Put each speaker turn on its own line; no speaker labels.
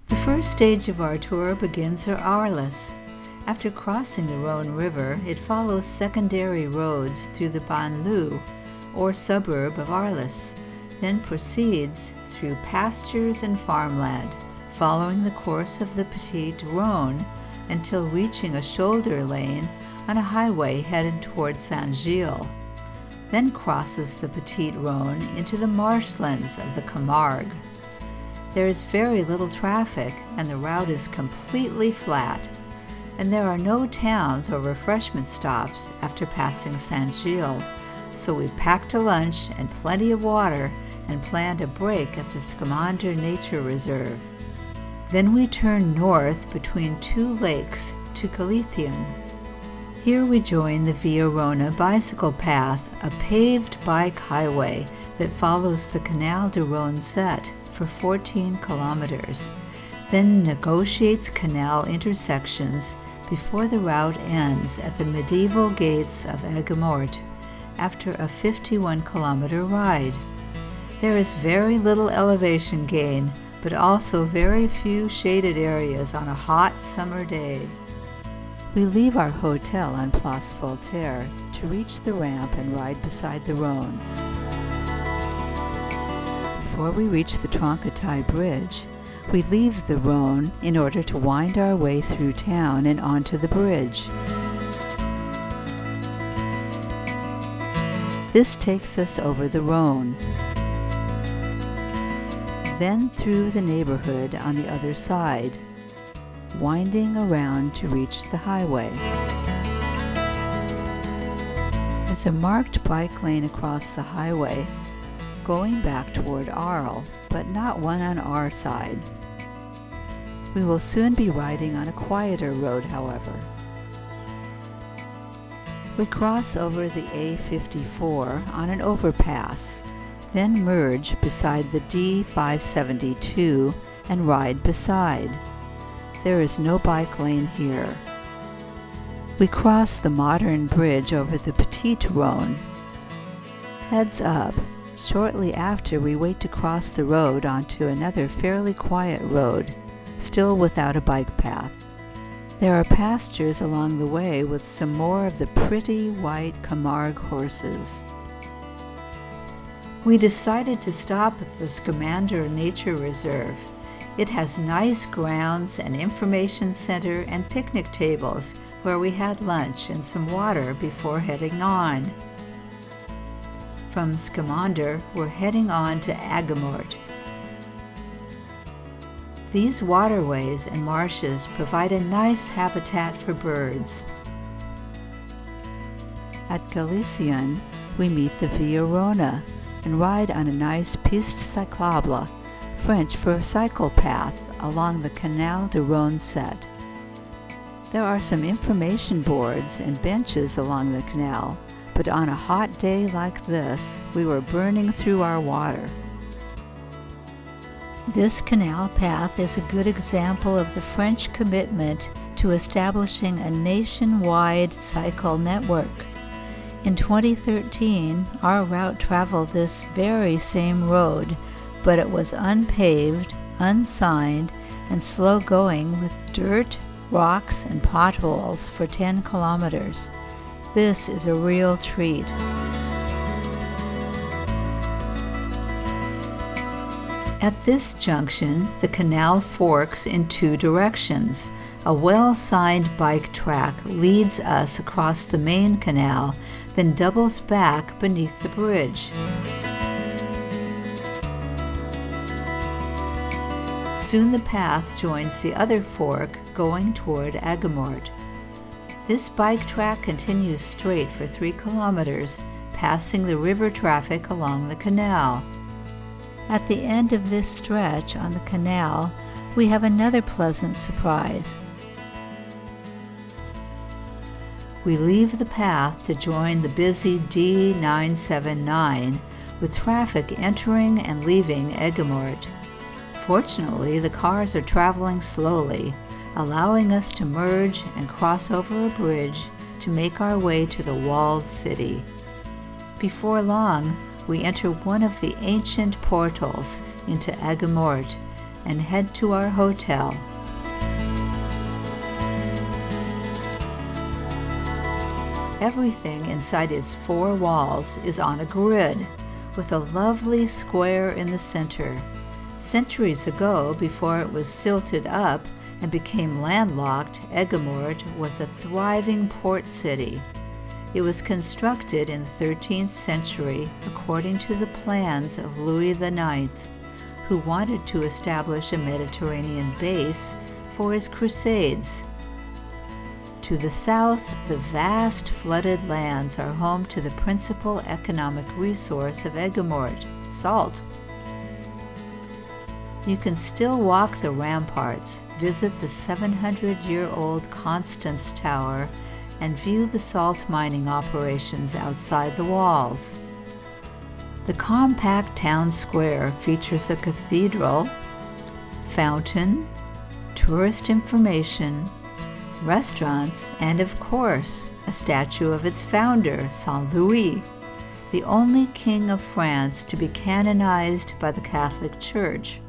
The first stage of our tour begins at Arles. After crossing the Rhone River, it follows secondary roads through the banlieue, or suburb of Arles, then proceeds through pastures and farmland, following the course of the Petite Rhone until reaching a shoulder lane on a highway headed toward Saint-Gilles, then crosses the Petite Rhone into the marshlands of the Camargue. There is very little traffic and the route is completely flat, and there are no towns or refreshment stops after passing Saint-Gilles, so we packed a lunch and plenty of water and planned a break at the Scamander Nature Reserve. Then we turned north between two lakes to Galician. Here we join the Via Rona bicycle path, a paved bike highway that follows the Canal de Rhone-Set for 14 kilometers, then negotiates canal intersections before the route ends at the medieval gates of Aigues Mortes after a 51-kilometer ride. There is very little elevation gain, but also very few shaded areas on a hot summer day. We leave our hotel on Place Voltaire to reach the ramp and ride beside the Rhone. Before we reach the Tronquetaille Bridge, we leave the Rhone in order to wind our way through town and onto the bridge. This takes us over the Rhone, then through the neighborhood on the other side, winding around to reach the highway. There's a marked bike lane across the highway, going back toward Arles, but not one on our side. We will soon be riding on a quieter road, however. We cross over the A54 on an overpass, then merge beside the D572 and ride beside. There is no bike lane here. We cross the modern bridge over the Petite Rhone. Heads up, shortly after we wait to cross the road onto another fairly quiet road, still without a bike path. There are pastures along the way with some more of the pretty white Camargue horses. We decided to stop at the Scamander Nature Reserve. It has nice grounds, an information center, and picnic tables where we had lunch and some water before heading on. From Scamander, we're heading on to Aigues Mortes. These waterways and marshes provide a nice habitat for birds. At Galician, we meet the Via Rona and ride on a nice piste cyclable, French for cycle path, along the Canal de Rhone-Set. There are some information boards and benches along the canal, but on a hot day like this, we were burning through our water. This canal path is a good example of the French commitment to establishing a nationwide cycle network. In 2013, our route traveled this very same road, but it was unpaved, unsigned, and slow going with dirt, rocks, and potholes for 10 kilometers. This is a real treat. At this junction, the canal forks in two directions. A well-signed bike track leads us across the main canal, then doubles back beneath the bridge. Soon the path joins the other fork going toward Aigues Mortes. This bike track continues straight for 3 kilometers, passing the river traffic along the canal. At the end of this stretch on the canal, we have another pleasant surprise. We leave the path to join the busy D979 with traffic entering and leaving Aigues Mortes. Fortunately, the cars are traveling slowly, allowing us to merge and cross over a bridge to make our way to the walled city. Before long, we enter one of the ancient portals into Aigues Mortes and head to our hotel. Everything inside its 4 walls is on a grid, with a lovely square in the center. Centuries ago, before it was silted up and became landlocked, Aigues Mortes was a thriving port city. It was constructed in the 13th century according to the plans of Louis IX, who wanted to establish a Mediterranean base for his crusades. To the south, the vast flooded lands are home to the principal economic resource of Aigues Mortes, salt. You can still walk the ramparts, visit the 700-year-old Constance Tower, and view the salt mining operations outside the walls. The compact town square features a cathedral, fountain, tourist information, restaurants, and of course, a statue of its founder, Saint Louis, the only king of France to be canonized by the Catholic Church.